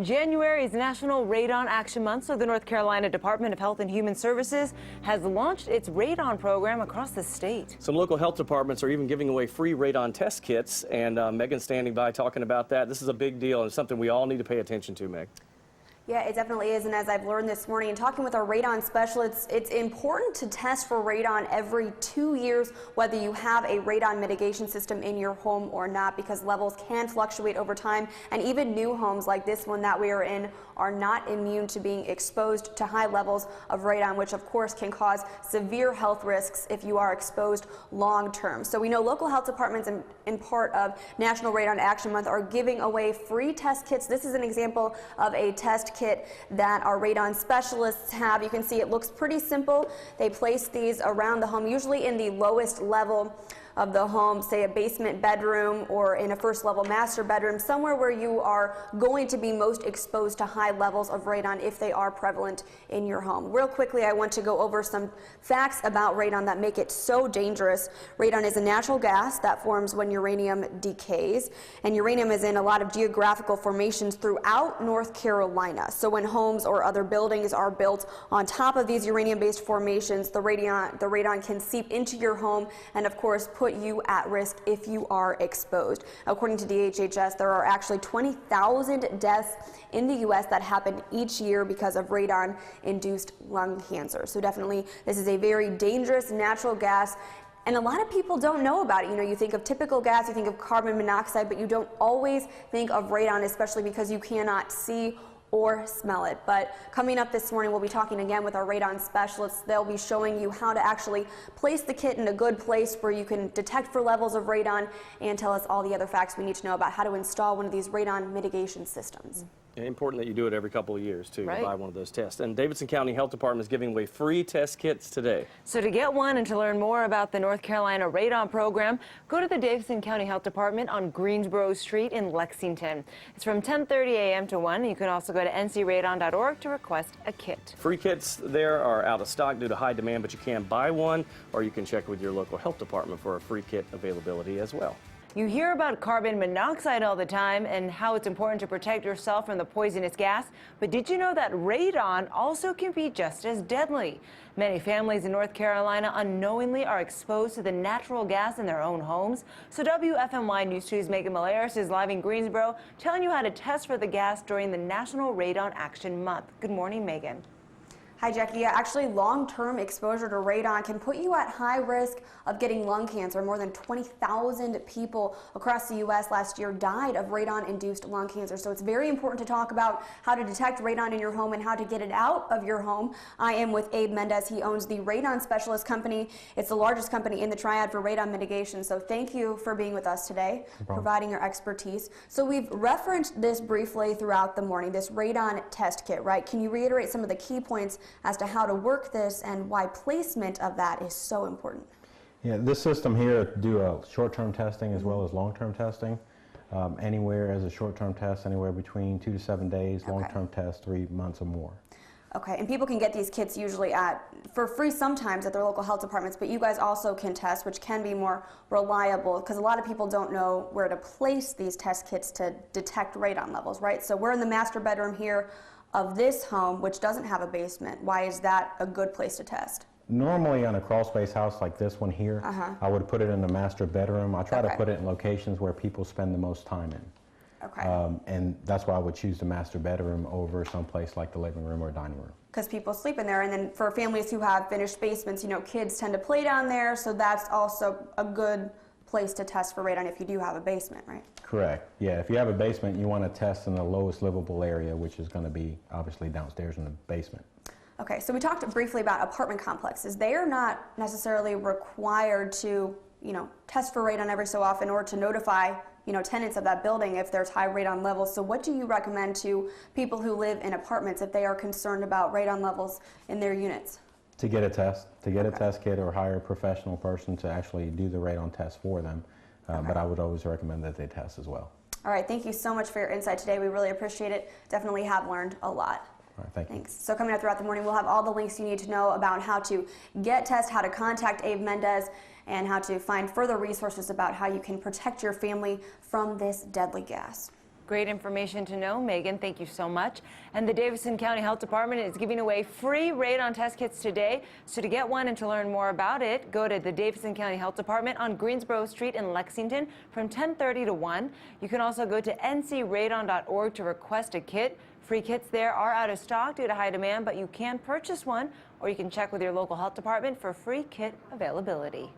January is National Radon Action Month, so the North Carolina Department of Health and Human Services has launched its radon program across the state. Some local health departments are even giving away free radon test kits, and Megan's standing by talking about that. This is a big deal and something we all need to pay attention to, Meg. Yeah, it definitely is, and as I've learned this morning and talking with our radon specialists, it's important to test for radon every 2 years, whether you have a radon mitigation system in your home or not, because levels can fluctuate over time, and even new homes like this one that we are in are not immune to being exposed to high levels of radon, which of course can cause severe health risks if you are exposed long term. So we know local health departments in part of National Radon Action Month are giving away free test kits. This is an example of a test kit that our radon specialists have. You can see it looks pretty simple. They place these around the home, usually in the lowest level of the home, say a basement bedroom or in a first level master bedroom, somewhere where you are going to be most exposed to high levels of radon if they are prevalent in your home. Real quickly, I want to go over some facts about radon that make it so dangerous. Radon is a natural gas that forms when uranium decays, and uranium is in a lot of geographical formations throughout North Carolina. So when homes or other buildings are built on top of these uranium-based formations, the radon can seep into your home and of course put you at risk if you are exposed. According to DHHS, there are actually 20,000 deaths in the U.S. that happen each year because of radon-induced lung cancer. So definitely, this is a very dangerous natural gas, and a lot of people don't know about it. You know, you think of typical gas, you think of carbon monoxide, but you don't always think of radon, especially because you cannot see or smell it. But coming up this morning, we'll be talking again with our radon specialists. They'll be showing you how to actually place the kit in a good place where you can detect for levels of radon and tell us all the other facts we need to know about how to install one of these radon mitigation systems. Important that you do it every couple of years, too, right, to buy one of those tests. And Davidson County Health Department is giving away free test kits today. So to get one and to learn more about the North Carolina Radon Program, go to the Davidson County Health Department on Greensboro Street in Lexington. It's from 10:30 a.m. to 1. You can also go to ncradon.org to request a kit. Free kits there are out of stock due to high demand, but you can buy one, or you can check with your local health department for a free kit availability as well. You hear about carbon monoxide all the time and how it's important to protect yourself from the poisonous gas, but did you know that radon also can be just as deadly? Many families in North Carolina unknowingly are exposed to the natural gas in their own homes. So WFMY News 2's Megan Malaris is live in Greensboro telling you how to test for the gas during the National Radon Action Month. Good morning, Megan. Hi, Jackie. Yeah, actually, long-term exposure to radon can put you at high risk of getting lung cancer. More than 20,000 people across the U.S. last year died of radon-induced lung cancer. So it's very important to talk about how to detect radon in your home and how to get it out of your home. I am with Abe Mendez. He owns the Radon Specialist Company. It's the largest company in the triad for radon mitigation. So thank you for being with us today, providing your expertise. So we've referenced this briefly throughout the morning, this radon test kit, right? Can you reiterate some of the key points as to how to work this and why placement of that is so important? Yeah, this system here do a short-term testing as well as long-term testing. Anywhere as a short-term test, anywhere between 2 to 7 days. Okay. Long-term test, 3 months or more. Okay, and people can get these kits usually for free sometimes at their local health departments, but you guys also can test, which can be more reliable because a lot of people don't know where to place these test kits to detect radon levels, right? So we're in the master bedroom here of this home, which doesn't have a basement. Why is that a good place to test? Normally on a crawl space house like this one here, I would put it in the master bedroom. I try to put it in locations where people spend the most time in. Okay. And that's why I would choose the master bedroom over someplace like the living room or dining room. Because people sleep in there, and then for families who have finished basements, you know, kids tend to play down there, so that's also a good place to test for radon if you do have a basement, right? Correct. Yeah, if you have a basement, you want to test in the lowest livable area, which is going to be obviously downstairs in the basement. Okay, so we talked briefly about apartment complexes. They are not necessarily required to, you know, test for radon every so often or to notify, you know, tenants of that building if there's high radon levels. So what do you recommend to people who live in apartments if they are concerned about radon levels in their units? To get a test, a test kit, or hire a professional person to actually do the radon test for them. But I would always recommend that they test as well. All right, thank you so much for your insight today. We really appreciate it. Definitely have learned a lot. All right, thank you. Thanks. So coming up throughout the morning, we'll have all the links you need to know about how to get tests, how to contact Abe Mendez, and how to find further resources about how you can protect your family from this deadly gas. Great information to know, Megan. Thank you so much. And the Davidson County Health Department is giving away free radon test kits today. So to get one and to learn more about it, go to the Davidson County Health Department on Greensboro Street in Lexington from 10:30 to 1. You can also go to ncradon.org to request a kit. Free kits there are out of stock due to high demand, but you can purchase one, or you can check with your local health department for free kit availability.